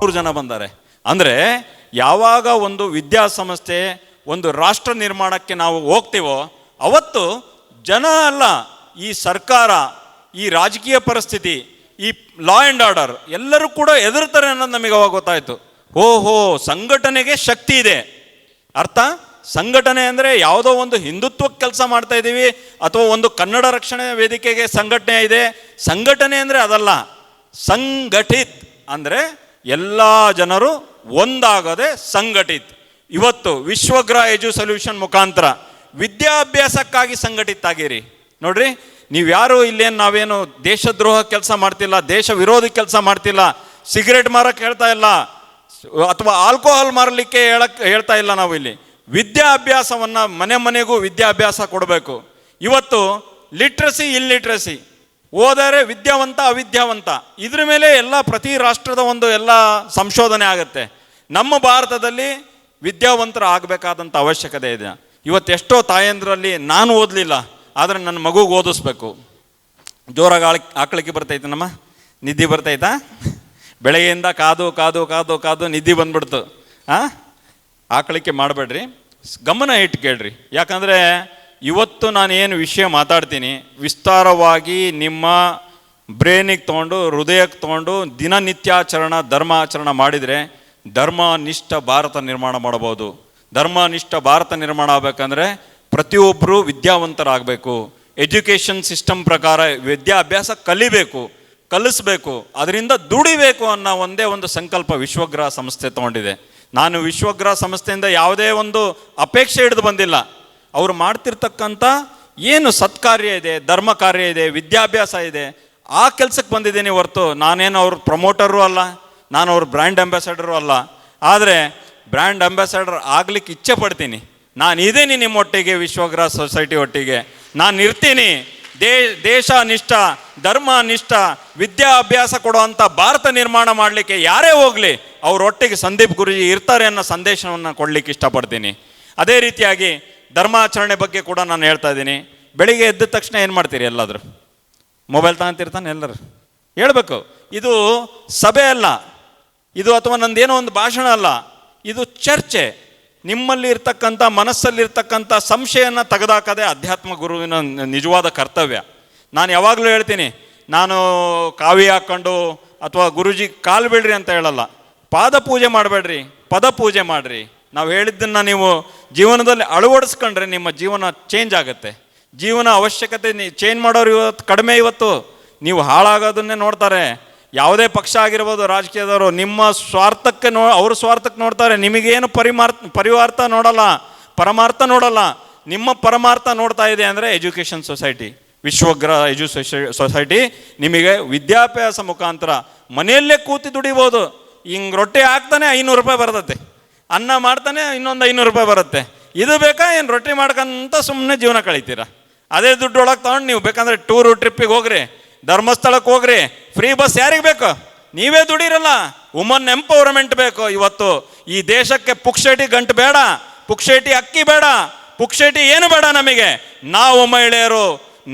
3 ಜನ ಬಂದ್ದಾರೆ. ಅಂದರೆ ಯಾವಾಗ ಒಂದು ವಿದ್ಯಾಸಂಸ್ಥೆ ಒಂದು ರಾಷ್ಟ್ರ ನಿರ್ಮಾಣಕ್ಕೆ ನಾವು ಹೋಗ್ತೀವೋ ಅವತ್ತು ಜನ ಅಲ್ಲ, ಈ ಸರ್ಕಾರ, ಈ ರಾಜಕೀಯ ಪರಿಸ್ಥಿತಿ, ಈ ಲಾ ಆ್ಯಂಡ್ ಆರ್ಡರ್ ಎಲ್ಲರೂ ಕೂಡ ಎದುರ್ತಾರೆ ಅನ್ನೋದು ನಮಗೆ ಅವಾಗ ಗೊತ್ತಾಯಿತು. ಓಹೋ, ಸಂಘಟನೆಗೆ ಶಕ್ತಿ ಇದೆ. ಅರ್ಥ, ಸಂಘಟನೆ ಅಂದರೆ ಯಾವುದೋ ಒಂದು ಹಿಂದುತ್ವಕ್ಕೆ ಕೆಲಸ ಮಾಡ್ತಾ ಇದ್ದೀವಿ ಅಥವಾ ಒಂದು ಕನ್ನಡ ರಕ್ಷಣೆ ವೇದಿಕೆಗೆ ಸಂಘಟನೆ ಇದೆ. ಸಂಘಟನೆ ಅಂದರೆ ಅದಲ್ಲ. ಸಂಘಟಿತ್ ಅಂದರೆ ಎಲ್ಲ ಜನರು ಒಂದಾಗದೆ ಸಂಘಟಿತ್. ಇವತ್ತು ವಿಶ್ವಗ್ರಹ ಎಜು ಸೊಲ್ಯೂಷನ್ ಮುಖಾಂತರ ವಿದ್ಯಾಭ್ಯಾಸಕ್ಕಾಗಿ ಸಂಘಟಿತ ಆಗಿರಿ. ನೋಡ್ರಿ, ನೀವ್ಯಾರು ಇಲ್ಲೇನು ನಾವೇನು ದೇಶದ್ರೋಹ ಕೆಲಸ ಮಾಡ್ತಿಲ್ಲ, ದೇಶ ವಿರೋಧಿ ಕೆಲಸ ಮಾಡ್ತಿಲ್ಲ, ಸಿಗರೇಟ್ ಮಾರಕ್ಕೆ ಹೇಳ್ತಾ ಇಲ್ಲ ಅಥವಾ ಆಲ್ಕೋಹಾಲ್ ಮಾರಲಿಕ್ಕೆ ಹೇಳ್ತಾ ಇಲ್ಲ. ನಾವು ಇಲ್ಲಿ ವಿದ್ಯಾಭ್ಯಾಸವನ್ನು ಮನೆ ಮನೆಗೂ ವಿದ್ಯಾಭ್ಯಾಸ ಕೊಡಬೇಕು. ಇವತ್ತು ಲಿಟ್ರಸಿ ಇಲ್ಲಿಟ್ರಸಿ, ಓದರೆ ವಿದ್ಯಾವಂತ ಅವಿದ್ಯಾವಂತ, ಇದ್ರ ಮೇಲೆ ಎಲ್ಲ ಪ್ರತಿ ರಾಷ್ಟ್ರದ ಒಂದು ಎಲ್ಲ ಸಂಶೋಧನೆ ಆಗುತ್ತೆ. ನಮ್ಮ ಭಾರತದಲ್ಲಿ ವಿದ್ಯಾವಂತರ ಆಗಬೇಕಾದಂಥ ಅವಶ್ಯಕತೆ ಇದೆ. ಇವತ್ತೆಷ್ಟೋ ತಾಯಂದ್ರಲ್ಲಿ ನಾನು ಓದಲಿಲ್ಲ ಆದರೆ ನನ್ನ ಮಗುಗೆ ಓದಿಸ್ಬೇಕು. ಜೋರಾಗಿ ಆಕಳಿಕೆ ಬರ್ತೈತೆ, ನಮ್ಮ ನಿದ್ದೆ ಬರ್ತೈತಾ? ಬೆಳಗ್ಗೆಯಿಂದ ಕಾದು ಕಾದು ಕಾದು ಕಾದು ನಿದ್ದೆ ಬಂದ್ಬಿಡ್ತು. ಆಕಳಿಕೆ ಮಾಡಬೇಡ್ರಿ, ಗಮನ ಇಟ್ಟು ಕೇಳ್ರಿ. ಯಾಕಂದರೆ ಇವತ್ತು ನಾನು ಏನು ವಿಷಯ ಮಾತಾಡ್ತೀನಿ ವಿಸ್ತಾರವಾಗಿ ನಿಮ್ಮ ಬ್ರೇನಿಗೆ ತೊಗೊಂಡು ಹೃದಯಕ್ಕೆ ತೊಗೊಂಡು ದಿನನಿತ್ಯಾಚರಣ ಧರ್ಮಾಚರಣ ಮಾಡಿದರೆ ಧರ್ಮನಿಷ್ಠ ಭಾರತ ನಿರ್ಮಾಣ ಮಾಡಬಹುದು. ಧರ್ಮನಿಷ್ಠ ಭಾರತ ನಿರ್ಮಾಣ ಆಗಬೇಕಂದ್ರೆ ಪ್ರತಿಯೊಬ್ಬರು ವಿದ್ಯಾವಂತರಾಗಬೇಕು. ಎಜುಕೇಷನ್ ಸಿಸ್ಟಮ್ ಪ್ರಕಾರ ವಿದ್ಯಾಭ್ಯಾಸ ಕಲಿಸಬೇಕು, ಅದರಿಂದ ದುಡಿಬೇಕು ಅನ್ನೋ ಒಂದೇ ಒಂದು ಸಂಕಲ್ಪ ವಿಶ್ವಗ್ರಹ ಸಂಸ್ಥೆ ತೊಗೊಂಡಿದೆ. ನಾನು ವಿಶ್ವಗ್ರಹ ಸಂಸ್ಥೆಯಿಂದ ಯಾವುದೇ ಒಂದು ಅಪೇಕ್ಷೆ ಹಿಡಿದು ಬಂದಿಲ್ಲ. ಅವರು ಮಾಡ್ತಿರ್ತಕ್ಕಂಥ ಏನು ಸತ್ಕಾರ್ಯ ಇದೆ, ಧರ್ಮ ಕಾರ್ಯ ಇದೆ, ವಿದ್ಯಾಭ್ಯಾಸ ಇದೆ, ಆ ಕೆಲಸಕ್ಕೆ ಬಂದಿದ್ದೀನಿ ಹೊರತು ನಾನೇನು ಅವ್ರ ಪ್ರಮೋಟರು ಅಲ್ಲ, ನಾನು ಅವ್ರ ಬ್ರ್ಯಾಂಡ್ ಅಂಬಾಸಡರು ಅಲ್ಲ. ಆದರೆ ಬ್ರ್ಯಾಂಡ್ ಅಂಬಾಸಡರ್ ಆಗ್ಲಿಕ್ಕೆ ಇಚ್ಛೆ ಪಡ್ತೀನಿ. ನಾನು ಇದ್ದೀನಿ ನಿಮ್ಮೊಟ್ಟಿಗೆ, ವಿಶ್ವಗ್ರಹ ಸೊಸೈಟಿ ಒಟ್ಟಿಗೆ ನಾನು ಇರ್ತೀನಿ. ದೇಶ ನಿಷ್ಠ, ಧರ್ಮ ನಿಷ್ಠ ವಿದ್ಯಾಭ್ಯಾಸ ಕೊಡುವಂಥ ಭಾರತ ನಿರ್ಮಾಣ ಮಾಡಲಿಕ್ಕೆ ಯಾರೇ ಹೋಗಲಿ ಅವರೊಟ್ಟಿಗೆ ಸಂದೀಪ್ ಗುರೂಜಿ ಇರ್ತಾರೆ ಅನ್ನೋ ಸಂದೇಶವನ್ನು ಕೊಡಲಿಕ್ಕೆ ಇಷ್ಟಪಡ್ತೀನಿ. ಅದೇ ರೀತಿಯಾಗಿ ಧರ್ಮಾಚರಣೆ ಬಗ್ಗೆ ಕೂಡ ನಾನು ಹೇಳ್ತಾ ಇದ್ದೀನಿ. ಬೆಳಿಗ್ಗೆ ಎದ್ದ ತಕ್ಷಣ ಏನು ಮಾಡ್ತೀರಿ? ಎಲ್ಲಾದರೂ ಮೊಬೈಲ್ ತಗೊಂತಿರ್ತಾನೆ ಎಲ್ಲರೂ. ಹೇಳಬೇಕು, ಇದು ಸಭೆ ಅಲ್ಲ, ಇದು ಅಥವಾ ನಂದೇನೋ ಒಂದು ಭಾಷಣ ಅಲ್ಲ, ಇದು ಚರ್ಚೆ. ನಿಮ್ಮಲ್ಲಿ ಇರ್ತಕ್ಕಂಥ ಮನಸ್ಸಲ್ಲಿರ್ತಕ್ಕಂಥ ಸಂಶಯನ ತೆಗೆದಾಕದೆ ಅಧ್ಯಾತ್ಮ ಗುರುವಿನ ನಿಜವಾದ ಕರ್ತವ್ಯ. ನಾನು ಯಾವಾಗಲೂ ಹೇಳ್ತೀನಿ, ನಾನು ಕಾವಿ ಹಾಕ್ಕೊಂಡು ಅಥವಾ ಗುರುಜಿ ಕಾಲು ಬಿಡ್ರಿ ಅಂತ ಹೇಳಲ್ಲ. ಪಾದ ಪೂಜೆ ಮಾಡಬೇಡ್ರಿ, ಪದ ಪೂಜೆ ಮಾಡಿರಿ. ನಾವು ಹೇಳಿದ್ದನ್ನು ನೀವು ಜೀವನದಲ್ಲಿ ಅಳವಡಿಸ್ಕೊಂಡ್ರೆ ನಿಮ್ಮ ಜೀವನ ಚೇಂಜ್ ಆಗುತ್ತೆ. ಜೀವನ ಅವಶ್ಯಕತೆ ಚೇಂಜ್ ಮಾಡೋರು ಇವತ್ತು ಕಡಿಮೆ. ಇವತ್ತು ನೀವು ಹಾಳಾಗೋದನ್ನೇ ನೋಡ್ತಾರೆ. ಯಾವುದೇ ಪಕ್ಷ ಆಗಿರ್ಬೋದು, ರಾಜಕೀಯದವರು ನಿಮ್ಮ ಸ್ವಾರ್ಥಕ್ಕೆ ಅವ್ರ ಸ್ವಾರ್ಥಕ್ಕೆ ನೋಡ್ತಾರೆ. ನಿಮಗೇನು ಪರಿವಾರ್ಥ ನೋಡಲ್ಲ, ಪರಮಾರ್ಥ ನೋಡಲ್ಲ. ನಿಮ್ಮ ಪರಮಾರ್ಥ ನೋಡ್ತಾ ಇದೆ ಅಂದರೆ ಎಜುಕೇಷನ್ ಸೊಸೈಟಿ, ವಿಶ್ವಗ್ರಹ ಸೊಸೈಟಿ ನಿಮಗೆ ವಿದ್ಯಾಭ್ಯಾಸ ಮುಖಾಂತರ ಮನೆಯಲ್ಲೇ ಕೂತಿ ದುಡಿಬೋದು. ಹಿಂಗೆ ರೊಟ್ಟಿ ಹಾಕ್ತಾನೆ 500 ರೂಪಾಯಿ ಬರ್ತದೆ, ಅನ್ನ ಮಾಡ್ತಾನೆ ಇನ್ನೊಂದು 500 ರೂಪಾಯಿ ಬರುತ್ತೆ. ಇದು ಬೇಕಾ ಏನು? ರೊಟ್ಟಿ ಮಾಡ್ಕೊಂತ ಸುಮ್ಮನೆ ಜೀವನ ಕಳೀತೀರಾ. ಅದೇ ದುಡ್ಡು ಒಳಗೆ ತೊಗೊಂಡು ನೀವು ಬೇಕಂದ್ರೆ ಟೂರು ಟ್ರಿಪ್ಪಿಗೆ ಹೋಗ್ರಿ, ಧರ್ಮಸ್ಥಳಕ್ಕೆ ಹೋಗ್ರಿ. ಫ್ರೀ ಬಸ್ ಯಾರಿಗೆ ಬೇಕು? ನೀವೇ ದುಡಿರಲ್ಲ. ವುಮನ್ ಎಂಪವರ್ಮೆಂಟ್ ಬೇಕು. ಇವತ್ತು ಈ ದೇಶಕ್ಕೆ ಪುಕ್ಷೇಟಿ ಗಂಟು ಬೇಡ, ಪುಕ್ಷೇಟಿ ಅಕ್ಕಿ ಬೇಡ, ಪುಕ್ಷೇಟಿ ಏನು ಬೇಡ. ನಮಗೆ ನಾವು ಮಹಿಳೆಯರು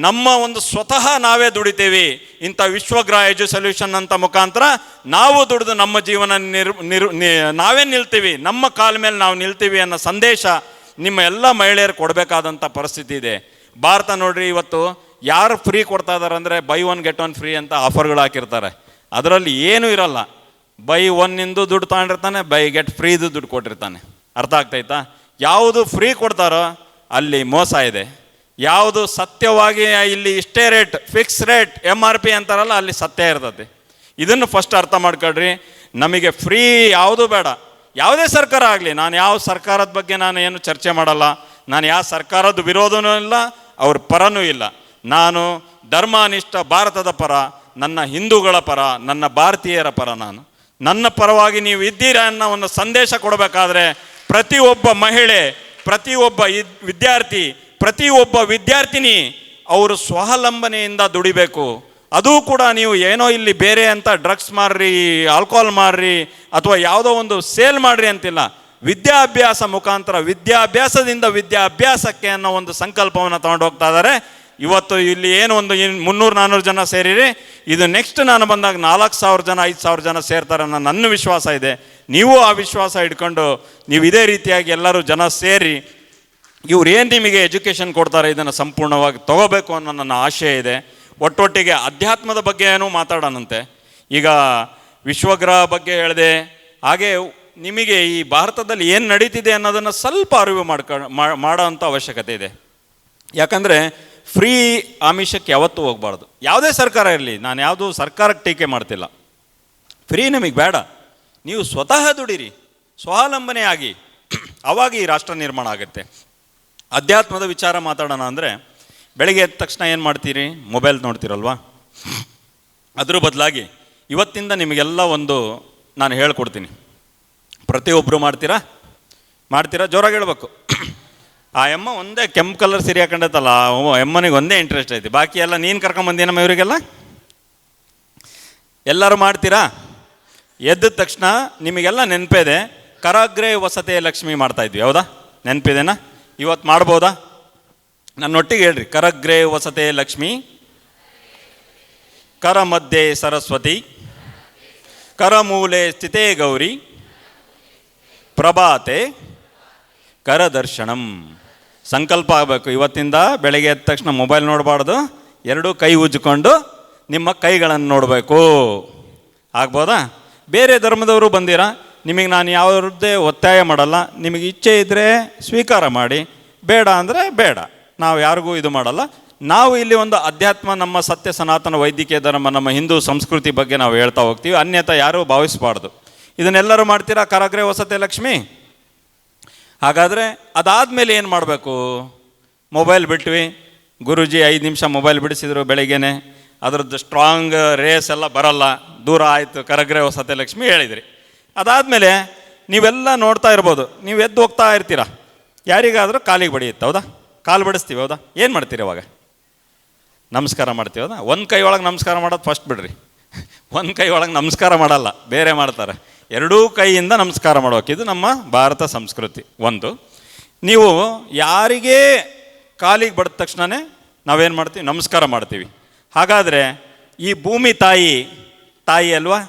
ನಮ್ಮ ಒಂದು ಸ್ವತಃ ನಾವೇ ದುಡಿತೀವಿ. ಇಂಥ ವಿಶ್ವಗ್ರಹ ಎಜು ಸೊಲ್ಯೂಷನ್ ಅಂತ ಮುಖಾಂತರ ನಾವು ದುಡಿದು ನಮ್ಮ ಜೀವನ ನಾವೇ ನಿಲ್ತೀವಿ, ನಮ್ಮ ಕಾಲ ಮೇಲೆ ನಾವು ನಿಲ್ತೀವಿ ಅನ್ನೋ ಸಂದೇಶ ನಿಮ್ಮ ಎಲ್ಲ ಮಹಿಳೆಯರು ಕೊಡಬೇಕಾದಂಥ ಪರಿಸ್ಥಿತಿ ಇದೆ. ಭಾರತ ನೋಡ್ರಿ, ಇವತ್ತು ಯಾರು ಫ್ರೀ ಕೊಡ್ತಾ ಇದ್ದಾರೆ ಅಂದರೆ ಬೈ 1 get 1 ಫ್ರೀ ಅಂತ ಆಫರ್ಗಳು ಹಾಕಿರ್ತಾರೆ. ಅದರಲ್ಲಿ ಏನೂ ಇರಲ್ಲ. ಬೈ 1 ದುಡ್ಡು ತಗೊಂಡಿರ್ತಾನೆ, ಬೈ ಗೆಟ್ ಫ್ರೀದು ದುಡ್ಡು ಕೊಟ್ಟಿರ್ತಾನೆ. ಅರ್ಥ ಆಗ್ತೈತಾ? ಯಾವುದು ಫ್ರೀ ಕೊಡ್ತಾರೋ ಅಲ್ಲಿ ಮೋಸ ಇದೆ. ಯಾವುದು ಸತ್ಯವಾಗಿ ಇಲ್ಲಿ ಇಷ್ಟೇ ರೇಟ್, ಫಿಕ್ಸ್ ರೇಟ್, MRP ಅಂತಾರಲ್ಲ, ಅಲ್ಲಿ ಸತ್ಯ ಇರ್ತದೆ. ಇದನ್ನು ಫಸ್ಟ್ ಅರ್ಥ ಮಾಡ್ಕೊಳ್ರಿ. ನಮಗೆ ಫ್ರೀ ಯಾವುದೂ ಬೇಡ. ಯಾವುದೇ ಸರ್ಕಾರ ಆಗಲಿ, ನಾನು ಯಾವ ಸರ್ಕಾರದ ಬಗ್ಗೆ ನಾನು ಏನು ಚರ್ಚೆ ಮಾಡಲ್ಲ. ನಾನು ಯಾವ ಸರ್ಕಾರದ ವಿರೋಧನೂ ಇಲ್ಲ, ಅವ್ರ ಪರನೂ ಇಲ್ಲ. ನಾನು ಧರ್ಮನಿಷ್ಠ ಭಾರತದ ಪರ, ನನ್ನ ಹಿಂದೂಗಳ ಪರ, ನನ್ನ ಭಾರತೀಯರ ಪರ. ನನ್ನ ಪರವಾಗಿ ನೀವು ಇದ್ದೀರಾ ಅನ್ನೋ ಒಂದು ಸಂದೇಶ ಕೊಡಬೇಕಾದ್ರೆ ಪ್ರತಿಯೊಬ್ಬ ಮಹಿಳೆ, ಪ್ರತಿಯೊಬ್ಬ ವಿದ್ಯಾರ್ಥಿ, ಪ್ರತಿಯೊಬ್ಬ ವಿದ್ಯಾರ್ಥಿನಿ ಅವರು ಸ್ವಾವಲಂಬನೆಯಿಂದ ದುಡಿಬೇಕು. ಅದು ಕೂಡ ನೀವು ಏನೋ ಇಲ್ಲಿ ಬೇರೆ ಅಂತ ಡ್ರಗ್ಸ್ ಮಾರ್ರಿ, ಆಲ್ಕೋಹಾಲ್ ಮಾರ್ರಿ ಅಥವಾ ಯಾವುದೋ ಒಂದು ಸೇಲ್ ಮಾಡ್ರಿ ಅಂತಿಲ್ಲ. ವಿದ್ಯಾಭ್ಯಾಸ ಮುಖಾಂತರ ವಿದ್ಯಾಭ್ಯಾಸದಿಂದ ವಿದ್ಯಾಭ್ಯಾಸಕ್ಕೆ ಅನ್ನೋ ಒಂದು ಸಂಕಲ್ಪವನ್ನು ತಗೊಂಡು ಹೋಗ್ತಾ ಇದ್ದಾರೆ. ಇವತ್ತು ಇಲ್ಲಿ ಏನು ಒಂದು 300-400 ಜನ ಸೇರಿರಿ, ಇದು ನೆಕ್ಸ್ಟ್ ನಾನು ಬಂದಾಗ 4,000 ಜನ 5,000 ಜನ ಸೇರ್ತಾರೆ ಅನ್ನೋ ನನ್ನ ವಿಶ್ವಾಸ ಇದೆ. ನೀವು ಆ ವಿಶ್ವಾಸ ಇಟ್ಕೊಂಡು ನೀವು ಇದೇ ರೀತಿಯಾಗಿ ಎಲ್ಲರೂ ಜನ ಸೇರಿ ಇವ್ರು ಏನು ನಿಮಗೆ ಎಜುಕೇಷನ್ ಕೊಡ್ತಾರೆ ಇದನ್ನು ಸಂಪೂರ್ಣವಾಗಿ ತಗೋಬೇಕು ಅನ್ನೋ ನನ್ನ ಆಶಯ ಇದೆ. ಒಟ್ಟೊಟ್ಟಿಗೆ ಅಧ್ಯಾತ್ಮದ ಬಗ್ಗೆ ಏನೂ ಮಾತಾಡೋಣಂತೆ. ಈಗ ವಿಶ್ವಗ್ರಹ ಬಗ್ಗೆ ಹೇಳಿದೆ, ಹಾಗೆ ನಿಮಗೆ ಈ ಭಾರತದಲ್ಲಿ ಏನು ನಡೀತಿದೆ ಅನ್ನೋದನ್ನು ಸ್ವಲ್ಪ ಅರಿವು ಮಾಡೋ ಅಂಥ ಅವಶ್ಯಕತೆ ಇದೆ. ಯಾಕಂದರೆ ಫ್ರೀ ಆಮಿಷಕ್ಕೆ ಯಾವತ್ತೂ ಹೋಗಬಾರ್ದು. ಯಾವುದೇ ಸರ್ಕಾರ ಇರಲಿ, ನಾನು ಯಾವುದೂ ಸರ್ಕಾರಕ್ಕೆ ಟೀಕೆ ಮಾಡ್ತಿಲ್ಲ. ಫ್ರೀ ನಮಗೆ ಬೇಡ, ನೀವು ಸ್ವತಃ ದುಡಿರಿ, ಸ್ವಾವಲಂಬನೆ ಆಗಿ, ಆವಾಗ ಈ ರಾಷ್ಟ್ರ ನಿರ್ಮಾಣ ಆಗುತ್ತೆ. ಅಧ್ಯಾತ್ಮದ ವಿಚಾರ ಮಾತಾಡೋಣ ಅಂದರೆ, ಬೆಳಗ್ಗೆ ಎದ್ದ ತಕ್ಷಣ ಏನು ಮಾಡ್ತೀರಿ? ಮೊಬೈಲ್ ನೋಡ್ತೀರಲ್ವಾ? ಅದ್ರ ಬದಲಾಗಿ ಇವತ್ತಿಂದ ನಿಮಗೆಲ್ಲ ಒಂದು ನಾನು ಹೇಳ್ಕೊಡ್ತೀನಿ. ಪ್ರತಿಯೊಬ್ಬರು ಮಾಡ್ತೀರಾ? ಜೋರಾಗಿ ಹೇಳ್ಬೇಕು. ಆ ಎಮ್ಮ ಒಂದೇ ಕೆಂಪು ಕಲರ್ ಸೀರೆ ಹಾಕೊಂಡೈತಲ್ಲ, ಎಮ್ಮನಿಗೆ ಒಂದೇ ಇಂಟ್ರೆಸ್ಟ್ ಐತಿ, ಬಾಕಿ ಎಲ್ಲ ನೀನು ಕರ್ಕೊಂಬಂದೇನಮ್ಮ ಇವರಿಗೆಲ್ಲ. ಎಲ್ಲರೂ ಮಾಡ್ತೀರಾ? ಎದ್ದ ತಕ್ಷಣ ನಿಮಗೆಲ್ಲ ನೆನಪಿದೆ, ಕರಾಗ್ರೆ ವಸತೆ ಲಕ್ಷ್ಮಿ ಮಾಡ್ತಾಯಿದ್ವಿ, ಹೌದಾ? ನೆನಪಿದೆನಾ? ಇವತ್ತು ಮಾಡ್ಬೋದಾ? ನನ್ನೊಟ್ಟಿಗೆ ಹೇಳ್ರಿ. ಕರಗ್ರೆ ವಸತೆ ಲಕ್ಷ್ಮಿ, ಕರ ಮಧ್ಯೆ ಸರಸ್ವತಿ, ಕರಮೂಲೆ ಸ್ಥಿತೇ ಗೌರಿ, ಪ್ರಭಾತೆ ಕರದರ್ಶನಂ. ಸಂಕಲ್ಪ ಆಗಬೇಕು. ಇವತ್ತಿಂದ ಬೆಳಗ್ಗೆ ಎದ್ದ ತಕ್ಷಣ ಮೊಬೈಲ್ ನೋಡಬಾರ್ದು, ಎರಡೂ ಕೈ ಉಜ್ಜಿಕೊಂಡು ನಿಮ್ಮ ಕೈಗಳನ್ನು ನೋಡಬೇಕು. ಆಗ್ಬೋದಾ? ಬೇರೆ ಧರ್ಮದವರು ಬಂದಿರಾ, ನಿಮಗೆ ನಾನು ಯಾವುದೇ ಒತ್ತಾಯ ಮಾಡಲ್ಲ. ನಿಮಗೆ ಇಚ್ಛೆ ಇದ್ದರೆ ಸ್ವೀಕಾರ ಮಾಡಿ, ಬೇಡ ಅಂದರೆ ಬೇಡ. ನಾವು ಯಾರಿಗೂ ಇದು ಮಾಡಲ್ಲ. ನಾವು ಇಲ್ಲಿ ಒಂದು ಅಧ್ಯಾತ್ಮ, ನಮ್ಮ ಸತ್ಯ ಸನಾತನ ವೈದ್ಯಕೀಯ ಧರ್ಮ, ನಮ್ಮ ಹಿಂದೂ ಸಂಸ್ಕೃತಿ ಬಗ್ಗೆ ನಾವು ಹೇಳ್ತಾ ಹೋಗ್ತೀವಿ. ಅನ್ಯತಾ ಯಾರೂ ಭಾವಿಸಬಾರ್ದು. ಇದನ್ನೆಲ್ಲರೂ ಮಾಡ್ತೀರಾ ಕರಗ್ರೆ ವಸತೆ ಲಕ್ಷ್ಮಿ? ಹಾಗಾದರೆ ಅದಾದಮೇಲೆ ಏನು ಮಾಡಬೇಕು? ಮೊಬೈಲ್ ಬಿಟ್ವಿ, ಗುರೂಜಿ 5 ನಿಮಿಷ ಮೊಬೈಲ್ ಬಿಡಿಸಿದ್ರು ಬೆಳಗ್ಗೆನೆ, ಅದರದ್ದು ಸ್ಟ್ರಾಂಗ್ ರೇಸ್ ಎಲ್ಲ ಬರಲ್ಲ, ದೂರ ಆಯಿತು, ಕರಗ್ರೆ ವಸತೆ ಲಕ್ಷ್ಮಿ ಹೇಳಿದ್ರಿ. ಅದಾದಮೇಲೆ ನೀವೆಲ್ಲ ನೋಡ್ತಾ ಇರ್ಬೋದು, ನೀವು ಎದ್ದು ಹೋಗ್ತಾ ಇರ್ತೀರ, ಯಾರಿಗಾದರೂ ಕಾಲಿಗೆ ಬಡಿಯುತ್ತೆ, ಹೌದಾ? ಕಾಲು ಬಡಿಸ್ತೀವಿ, ಹೌದಾ? ಏನು ಮಾಡ್ತೀರಿ ಅವಾಗ? ನಮಸ್ಕಾರ ಮಾಡ್ತೀವಿ, ಹೌದಾ? ಒಂದು ಕೈ ಒಳಗೆ ನಮಸ್ಕಾರ ಮಾಡೋದು ಫಸ್ಟ್ ಬಿಡ್ರಿ. ಒಂದು ಕೈ ಒಳಗೆ ನಮಸ್ಕಾರ ಮಾಡಲ್ಲ, ಬೇರೆ ಮಾಡ್ತಾರೆ. ಎರಡೂ ಕೈಯಿಂದ ನಮಸ್ಕಾರ ಮಾಡೋಕೆ, ಇದು ನಮ್ಮ ಭಾರತ ಸಂಸ್ಕೃತಿ. ಒಂದು, ನೀವು ಯಾರಿಗೇ ಕಾಲಿಗೆ ಬಡಿದ ತಕ್ಷಣವೇ ನಾವೇನು ಮಾಡ್ತೀವಿ? ನಮಸ್ಕಾರ ಮಾಡ್ತೀವಿ. ಹಾಗಾದರೆ ಈ ಭೂಮಿ ತಾಯಿ ಅಲ್ವಾ?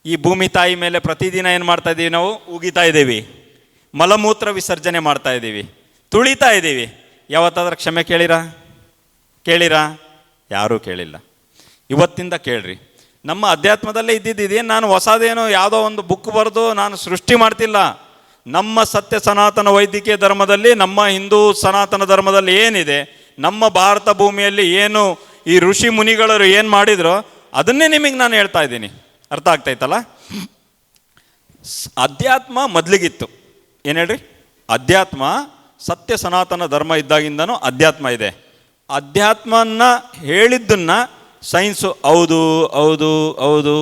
ಈ ಭೂಮಿ ತಾಯಿ ಮೇಲೆ ಪ್ರತಿದಿನ ಏನು ಮಾಡ್ತಾ ಇದ್ದೀವಿ? ನಾವು ಉಗಿತಾ ಇದ್ದೀವಿ, ಮಲಮೂತ್ರ ವಿಸರ್ಜನೆ ಮಾಡ್ತಾ ಇದ್ದೀವಿ, ತುಳಿತಾ ಇದ್ದೀವಿ. ಯಾವತ್ತಾದ್ರೂ ಕ್ಷಮೆ ಕೇಳಿರಾ? ಯಾರೂ ಕೇಳಿಲ್ಲ. ಇವತ್ತಿಂದ ಕೇಳ್ರಿ. ನಮ್ಮ ಅಧ್ಯಾತ್ಮದಲ್ಲೇ ಇದ್ದಿದ್ದೇನು, ನಾನು ಹೊಸದೇನೋ ಯಾವುದೋ ಒಂದು ಬುಕ್ ಬರೆದು ನಾನು ಸೃಷ್ಟಿ ಮಾಡ್ತಿಲ್ಲ. ನಮ್ಮ ಸತ್ಯ ಸನಾತನ ವೈದ್ಯಕೀಯ ಧರ್ಮದಲ್ಲಿ, ನಮ್ಮ ಹಿಂದೂ ಸನಾತನ ಧರ್ಮದಲ್ಲಿ ಏನಿದೆ, ನಮ್ಮ ಭಾರತ ಭೂಮಿಯಲ್ಲಿ ಏನು ಈ ಋಷಿ ಮುನಿಗಳು ಏನು ಮಾಡಿದ್ರು ಅದನ್ನೇ ನಿಮಗೆ ನಾನು ಹೇಳ್ತಾ ಇದ್ದೀನಿ. ಅರ್ಥ ಆಗ್ತಾಯ್ತಲ್ಲ? ಅಧ್ಯಾತ್ಮ ಮೊದಲಿಗಿತ್ತು. ಏನು ಹೇಳ್ರಿ? ಅಧ್ಯಾತ್ಮ, ಸತ್ಯ ಸನಾತನ ಧರ್ಮ ಇದ್ದಾಗಿಂದನೂ ಅಧ್ಯಾತ್ಮ ಇದೆ. ಅಧ್ಯಾತ್ಮನ ಹೇಳಿದ್ದನ್ನು ಸೈನ್ಸು ಹೌದು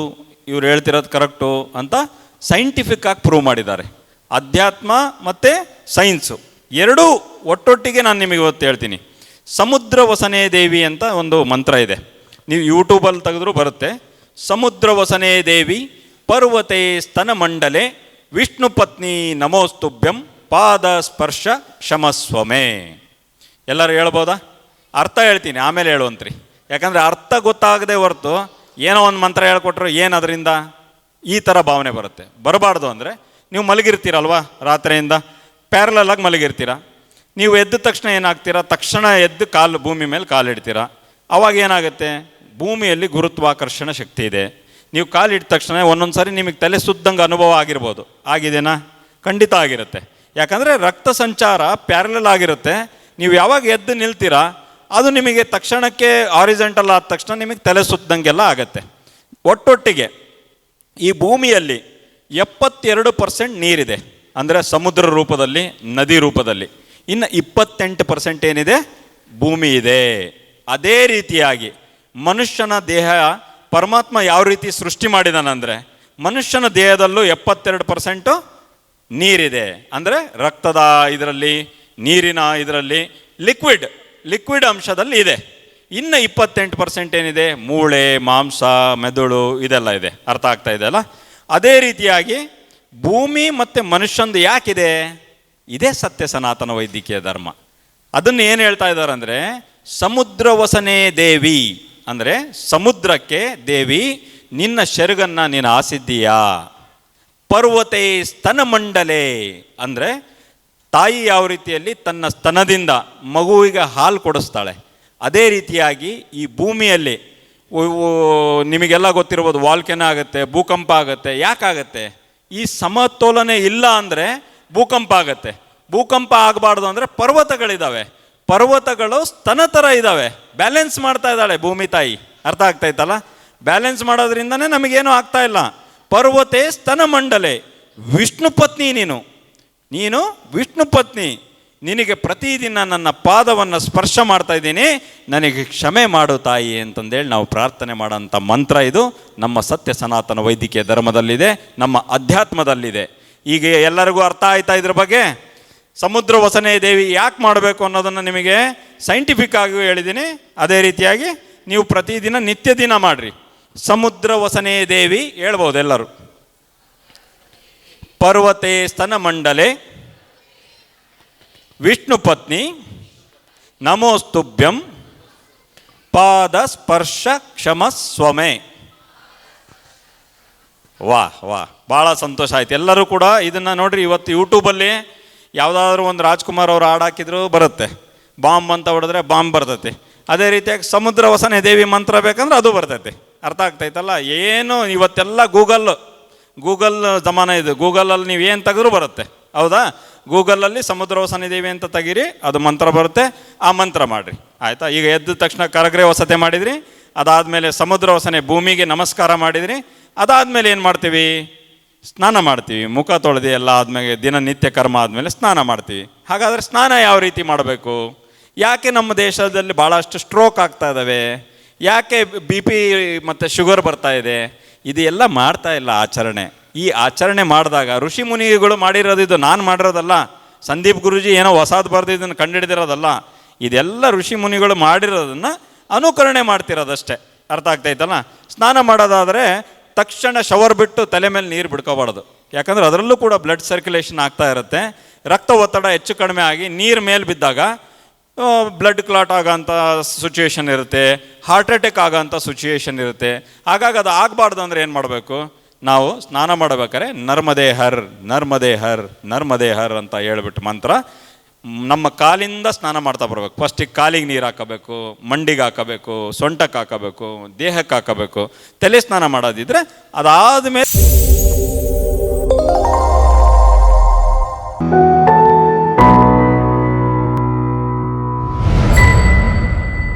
ಇವ್ರು ಹೇಳ್ತಿರೋದು ಕರೆಕ್ಟು ಅಂತ ಸೈಂಟಿಫಿಕ್ ಆಗಿ ಪ್ರೂವ್ ಮಾಡಿದ್ದಾರೆ. ಅಧ್ಯಾತ್ಮ ಮತ್ತು ಸೈನ್ಸು ಎರಡೂ ಒಟ್ಟೊಟ್ಟಿಗೆ ನಾನು ನಿಮಗೆ ಇವತ್ತು ಹೇಳ್ತೀನಿ. ಸಮುದ್ರ ವಸನೇ ದೇವಿ ಅಂತ ಒಂದು ಮಂತ್ರ ಇದೆ, ನೀವು ಯೂಟ್ಯೂಬಲ್ಲಿ ತೆಗೆದ್ರೂ ಬರುತ್ತೆ. ಸಮುದ್ರ ವಸನೇ ದೇವಿ ಪರ್ವತೆ ಸ್ತನಮಂಡಲೆ ವಿಷ್ಣು ಪತ್ನಿ ನಮೋಸ್ತುಭ್ಯಂ ಪಾದ ಸ್ಪರ್ಶ ಶಮಸ್ವಮೇ. ಎಲ್ಲರೂ ಹೇಳ್ಬೋದಾ? ಅರ್ಥ ಹೇಳ್ತೀನಿ, ಆಮೇಲೆ ಹೇಳುವಂತ್ರಿ. ಯಾಕಂದರೆ ಅರ್ಥ ಗೊತ್ತಾಗದೆ ಹೊರತು ಏನೋ ಒಂದು ಮಂತ್ರ ಹೇಳ್ಕೊಟ್ರು ಏನು ಅದರಿಂದ ಈ ಥರ ಭಾವನೆ ಬರಬಾರ್ದು. ಅಂದರೆ ನೀವು ಮಲಗಿರ್ತೀರಲ್ವ, ರಾತ್ರಿಯಿಂದ ಪ್ಯಾರಲಾಗಿ ಮಲಗಿರ್ತೀರ. ನೀವು ಎದ್ದ ತಕ್ಷಣ ಏನಾಗ್ತೀರಾ? ತಕ್ಷಣ ಎದ್ದು ಭೂಮಿ ಮೇಲೆ ಕಾಲಿಡ್ತೀರ. ಅವಾಗ ಏನಾಗುತ್ತೆ? ಭೂಮಿಯಲ್ಲಿ ಗುರುತ್ವಾಕರ್ಷಣ ಶಕ್ತಿ ಇದೆ. ನೀವು ಕಾಲಿಟ್ಟ ತಕ್ಷಣ ಒಂದೊಂದು ಸಾರಿ ನಿಮಗೆ ತಲೆ ಸುದ್ದಂಗೆ ಅನುಭವ ಆಗಿರ್ಬೋದು. ಆಗಿದೆನಾ? ಖಂಡಿತ ಆಗಿರುತ್ತೆ. ಯಾಕಂದರೆ ರಕ್ತ ಸಂಚಾರ ಪ್ಯಾರಲಲ್ ಆಗಿರುತ್ತೆ. ನೀವು ಯಾವಾಗ ಎದ್ದು ನಿಲ್ತೀರಾ ಅದು ನಿಮಗೆ ತಕ್ಷಣಕ್ಕೆ ಹಾರಿಜೆಂಟಲ್ ಆದ ತಕ್ಷಣ ನಿಮಗೆ ತಲೆ ಸುತ್ತದಂಗೆಲ್ಲ ಆಗತ್ತೆ. ಒಟ್ಟೊಟ್ಟಿಗೆ ಈ ಭೂಮಿಯಲ್ಲಿ 72% ನೀರಿದೆ, ಅಂದರೆ ಸಮುದ್ರ ರೂಪದಲ್ಲಿ, ನದಿ ರೂಪದಲ್ಲಿ. ಇನ್ನು 28% ಏನಿದೆ? ಭೂಮಿ ಇದೆ. ಅದೇ ರೀತಿಯಾಗಿ ಮನುಷ್ಯನ ದೇಹ ಪರಮಾತ್ಮ ಯಾವ ರೀತಿ ಸೃಷ್ಟಿ ಮಾಡಿದಾನಂದರೆ, ಮನುಷ್ಯನ ದೇಹದಲ್ಲೂ 72% ನೀರಿದೆ. ಅಂದರೆ ರಕ್ತದ ಇದರಲ್ಲಿ, ನೀರಿನ ಇದರಲ್ಲಿ, ಲಿಕ್ವಿಡ್ ಅಂಶದಲ್ಲಿ ಇದೆ. ಇನ್ನು 28% ಏನಿದೆ? ಮೂಳೆ, ಮಾಂಸ, ಮೆದುಳು ಇದೆಲ್ಲ ಇದೆ. ಅರ್ಥ ಆಗ್ತಾ ಇದೆ ಅಲ್ಲ? ಅದೇ ರೀತಿಯಾಗಿ ಭೂಮಿ ಮತ್ತು ಮನುಷ್ಯಂದು ಯಾಕಿದೆ? ಇದೇ ಸತ್ಯ ಸನಾತನ ವೈದ್ಯಕೀಯ ಧರ್ಮ. ಅದನ್ನು ಏನು ಹೇಳ್ತಾ ಇದ್ದಾರೆ ಅಂದರೆ, ಸಮುದ್ರವಸನೆ ದೇವಿ ಅಂದರೆ ಸಮುದ್ರಕ್ಕೆ ದೇವಿ ನಿನ್ನ ಶೆರಗನ್ನು ನೀನು ಹಾಸಿದ್ದೀಯಾ. ಪರ್ವತೆ ಸ್ತನಮಂಡಲೆ ಅಂದರೆ ತಾಯಿ ಯಾವ ರೀತಿಯಲ್ಲಿ ತನ್ನ ಸ್ತನದಿಂದ ಮಗುವಿಗೆ ಹಾಲು ಕೊಡಿಸ್ತಾಳೆ, ಅದೇ ರೀತಿಯಾಗಿ ಈ ಭೂಮಿಯಲ್ಲಿ ನಿಮಗೆಲ್ಲ ಗೊತ್ತಿರ್ಬೋದು, ವಾಲ್ಕೆನೋ ಆಗುತ್ತೆ, ಭೂಕಂಪ ಆಗುತ್ತೆ. ಯಾಕಾಗತ್ತೆ? ಈ ಸಮತೋಲನೆ ಇಲ್ಲ ಅಂದರೆ ಭೂಕಂಪ ಆಗುತ್ತೆ. ಭೂಕಂಪ ಆಗಬಾರ್ದು ಅಂದರೆ ಪರ್ವತಗಳಿದ್ದಾವೆ, ಪರ್ವತಗಳು ಸ್ತನ ಥರ ಇದ್ದಾವೆ, ಬ್ಯಾಲೆನ್ಸ್ ಮಾಡ್ತಾ ಇದ್ದಾಳೆ ಭೂಮಿ ತಾಯಿ. ಅರ್ಥ ಆಗ್ತಾಯ್ತಲ್ಲ? ಬ್ಯಾಲೆನ್ಸ್ ಮಾಡೋದ್ರಿಂದನೇ ನಮಗೇನು ಆಗ್ತಾ ಇಲ್ಲ. ಪರ್ವತೆ ಸ್ತನಮಂಡಲೆ, ವಿಷ್ಣು ಪತ್ನಿ ನೀನು ವಿಷ್ಣು ಪತ್ನಿ. ನಿನಗೆ ಪ್ರತಿದಿನ ನನ್ನ ಪಾದವನ್ನು ಸ್ಪರ್ಶ ಮಾಡ್ತಾ ಇದ್ದೀನಿ, ನನಗೆ ಕ್ಷಮೆ ಮಾಡು ತಾಯಿ ಅಂತಂದೇಳಿ ನಾವು ಪ್ರಾರ್ಥನೆ ಮಾಡೋಂಥ ಮಂತ್ರ ಇದು. ನಮ್ಮ ಸತ್ಯ ಸನಾತನ ವೈದಿಕೀಯ ಧರ್ಮದಲ್ಲಿದೆ, ನಮ್ಮ ಅಧ್ಯಾತ್ಮದಲ್ಲಿದೆ. ಈಗ ಎಲ್ಲರಿಗೂ ಅರ್ಥ ಆಯ್ತಾ ಇದ್ರ ಬಗ್ಗೆ? ಸಮುದ್ರ ವಸನೆ ದೇವಿ ಯಾಕೆ ಮಾಡಬೇಕು ಅನ್ನೋದನ್ನು ನಿಮಗೆ ಸೈಂಟಿಫಿಕ್ ಆಗಿ ಹೇಳಿದ್ದೀನಿ. ಅದೇ ರೀತಿಯಾಗಿ ನೀವು ಪ್ರತಿದಿನ ನಿತ್ಯ ದಿನ ಮಾಡಿರಿ. ಸಮುದ್ರ ವಸನೆ ದೇವಿ ಹೇಳ್ಬೋದು ಎಲ್ಲರೂ. ಪರ್ವತೆ ಸ್ತನಮಂಡಲೆ ವಿಷ್ಣು ಪತ್ನಿ ನಮೋಸ್ತುಭ್ಯಂ ಪಾದ ಸ್ಪರ್ಶ ಕ್ಷಮಸ್ವಮೆ. ವಾಹ್, ಭಾಳ ಸಂತೋಷ ಆಯ್ತು. ಎಲ್ಲರೂ ಕೂಡ ಇದನ್ನು ನೋಡ್ರಿ. ಇವತ್ತು ಯೂಟ್ಯೂಬಲ್ಲಿ ಯಾವುದಾದ್ರೂ ಒಂದು ರಾಜ್ಕುಮಾರ್ ಅವರು ಹಾಡು ಹಾಕಿದ್ರು ಬರುತ್ತೆ, ಬಾಂಬ್ ಅಂತ ಹೊಡೆದ್ರೆ ಬಾಂಬ್ ಬರ್ತೈತಿ. ಅದೇ ರೀತಿಯಾಗಿ ಸಮುದ್ರ ವಸನೆ ದೇವಿ ಮಂತ್ರ ಬೇಕಂದ್ರೆ ಅದು ಬರ್ತೈತಿ. ಅರ್ಥ ಆಗ್ತೈತಲ್ಲ? ಏನು ಇವತ್ತೆಲ್ಲ ಗೂಗಲ್ ಜಮಾನ ಇದು. ಗೂಗಲಲ್ಲಿ ನೀವು ಏನು ತೆಗೆದ್ರೂ ಬರುತ್ತೆ, ಹೌದಾ? ಗೂಗಲಲ್ಲಿ ಸಮುದ್ರ ವಸನೆ ದೇವಿ ಅಂತ ತೆಗೀರಿ, ಅದು ಮಂತ್ರ ಬರುತ್ತೆ, ಆ ಮಂತ್ರ ಮಾಡಿರಿ. ಆಯಿತಾ? ಈಗ ಎದ್ದ ತಕ್ಷಣ ಕರಗ್ರೆ ವಸತೆ ಮಾಡಿದ್ರಿ, ಅದಾದಮೇಲೆ ಸಮುದ್ರ ವಸನೆ ಭೂಮಿಗೆ ನಮಸ್ಕಾರ ಮಾಡಿದ್ರಿ. ಅದಾದಮೇಲೆ ಏನು ಮಾಡ್ತೀವಿ? ಸ್ನಾನ ಮಾಡ್ತೀವಿ. ಮುಖ ತೊಳೆದು ಎಲ್ಲ ಆದಮೇಲೆ ದಿನನಿತ್ಯ ಕರ್ಮ ಆದಮೇಲೆ ಸ್ನಾನ ಮಾಡ್ತೀವಿ. ಹಾಗಾದರೆ ಸ್ನಾನ ಯಾವ ರೀತಿ ಮಾಡಬೇಕು? ಯಾಕೆ ನಮ್ಮ ದೇಶದಲ್ಲಿ ಭಾಳಷ್ಟು ಸ್ಟ್ರೋಕ್ ಆಗ್ತಾ ಇದ್ದಾವೆ? ಯಾಕೆ BP ಮತ್ತು ಶುಗರ್ ಬರ್ತಾ ಇದೆ? ಇದು ಎಲ್ಲ ಮಾಡ್ತಾ ಇಲ್ಲ ಆಚರಣೆ. ಈ ಆಚರಣೆ ಮಾಡಿದಾಗ ಋಷಿ ಮುನಿಗಳು ಮಾಡಿರೋದು, ಇದು ನಾನು ಮಾಡಿರೋದಲ್ಲ. ಸಂದೀಪ್ ಗುರೂಜಿ ಏನೋ ಹೊಸದು ಬರೆದಿದ್ದನ್ನು ಕಂಡುಹಿಡಿದಿರೋದಲ್ಲ. ಇದೆಲ್ಲ ಋಷಿ ಮುನಿಗಳು ಮಾಡಿರೋದನ್ನು ಅನುಕರಣೆ ಮಾಡ್ತಿರೋದಷ್ಟೇ. ಅರ್ಥ ಆಗ್ತೈತಲ್ಲ? ಸ್ನಾನ ಮಾಡೋದಾದರೆ ತಕ್ಷಣ ಶವರ್ ಬಿಟ್ಟು ತಲೆ ಮೇಲೆ ನೀರು ಬಿಡ್ಕೋಬಾರ್ದು. ಯಾಕಂದರೆ ಅದರಲ್ಲೂ ಕೂಡ ಬ್ಲಡ್ ಸರ್ಕ್ಯುಲೇಷನ್ ಆಗ್ತಾ ಇರುತ್ತೆ. ರಕ್ತ ಒತ್ತಡ ಹೆಚ್ಚು ಕಡಿಮೆ ಆಗಿ ನೀರು ಮೇಲೆ ಬಿದ್ದಾಗ ಬ್ಲಡ್ ಕ್ಲಾಟ್ ಆಗೋಂಥ ಸಿಚುವೇಶನ್ ಇರುತ್ತೆ, ಹಾರ್ಟ್ ಅಟ್ಯಾಕ್ ಆಗೋಂಥ ಸಿಚುವೇಶನ್ ಇರುತ್ತೆ. ಹಾಗಾಗಿ ಅದು ಆಗಬಾರ್ದು ಅಂದರೆ ಏನು ಮಾಡಬೇಕು? ನಾವು ಸ್ನಾನ ಮಾಡಬೇಕಾದ್ರೆ ನರ್ಮದೇ ಹರ್ ನರ್ಮದೇ ಹರ್ ನರ್ಮದೇ ಹರ್ ಅಂತ ಹೇಳ್ಬಿಟ್ಟು ಮಂತ್ರ ನಮ್ಮ ಕಾಲಿಂದ ಸ್ನಾನ ಮಾಡ್ತಾ ಬರ್ಬೇಕು. ಫಸ್ಟಿಗೆ ಕಾಲಿಗೆ ನೀರು ಹಾಕಬೇಕು, ಮಂಡಿಗೆ ಹಾಕಬೇಕು, ಸೊಂಟಕ್ಕೆ ಹಾಕಬೇಕು, ದೇಹಕ್ಕೆ ಹಾಕಬೇಕು. ತಲೆ ಸ್ನಾನ ಮಾಡೋದಿದ್ರೆ ಅದಾದಮೇಲೆ